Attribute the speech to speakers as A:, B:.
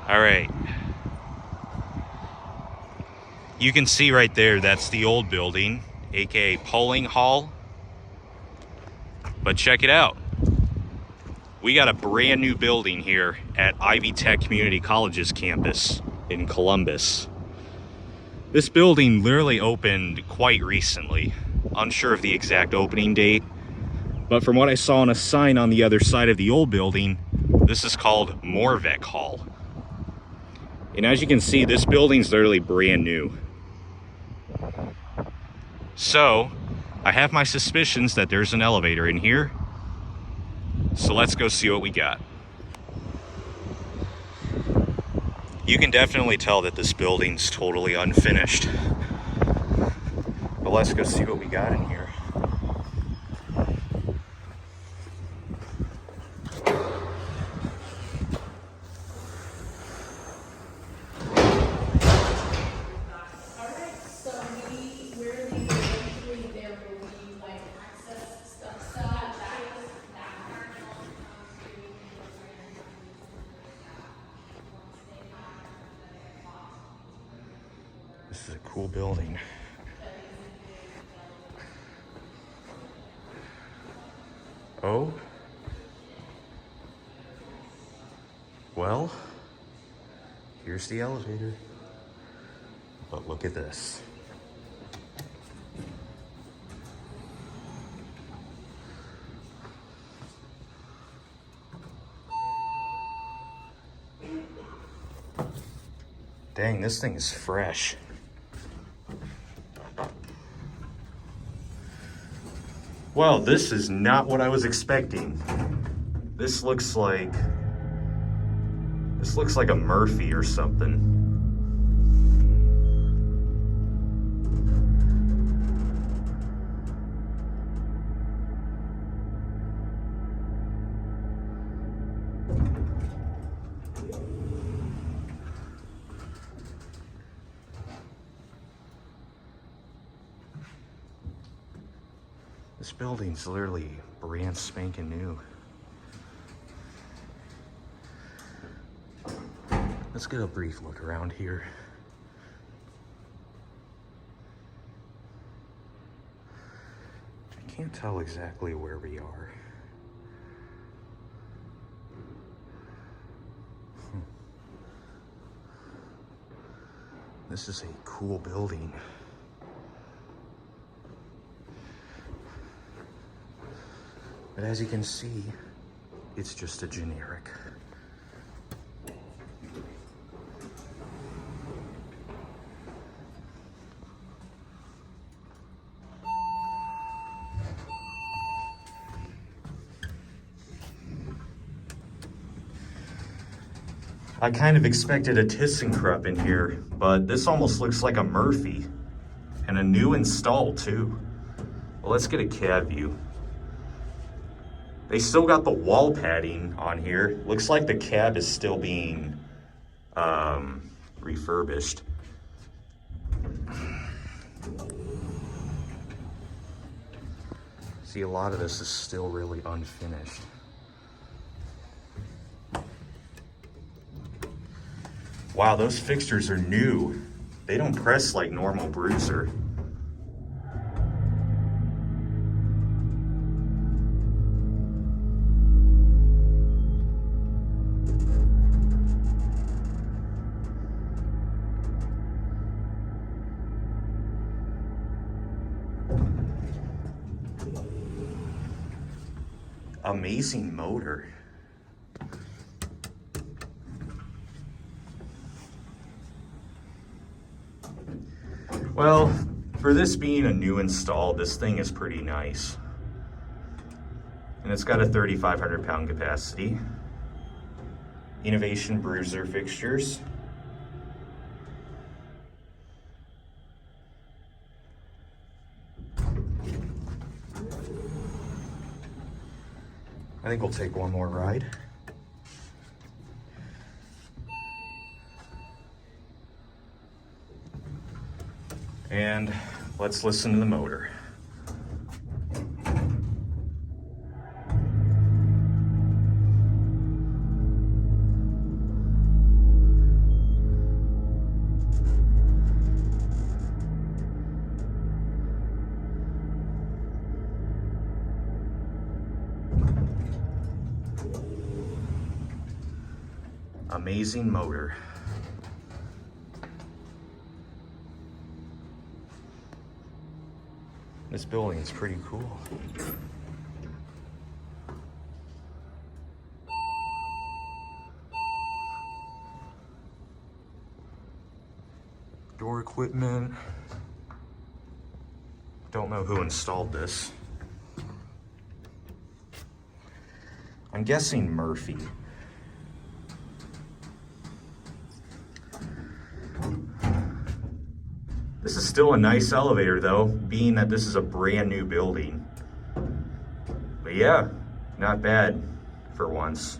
A: All right. You can see right there, that's the old building, aka polling hall. But check it out. We got a brand new building here at Ivy Tech Community College's campus in Columbus. This building literally opened quite recently. Unsure of the exact opening date, but from what I saw on a sign on the other side of the old building, this is called Morvet Hall. And as you can see, this building's literally brand new. So, I have my suspicions that there's an elevator in here. So let's go see what we got. You can definitely tell that this building's totally unfinished. But let's go see what we got in here. This is a cool building. Oh. Well, here's the elevator. But look at this. Dang, this thing is fresh. Well, this is not what I was expecting. This looks like a Murphy or something. This building's literally brand spanking new. Let's get a brief look around here. I can't tell exactly where we are. This is a cool building. But as you can see, it's just a generic. I kind of expected a ThyssenKrupp in here, but this almost looks like a Murphy. And a new install too. Well, let's get a cab view. They still got the wall padding on here. Looks like the cab is still being refurbished. See, a lot of this is still really unfinished. Wow, those fixtures are new. They don't press like normal Bruiser. Amazing motor. Well, for this being a new install, this thing is pretty nice. And it's got a 3,500 pound capacity. Innovation Bruiser fixtures. I think we'll take one more ride. And let's listen to the motor. Amazing motor. This building is pretty cool. Door equipment. Don't know who installed this. I'm guessing Murphy. This is still a nice elevator though, being that this is a brand new building. But yeah, not bad for once.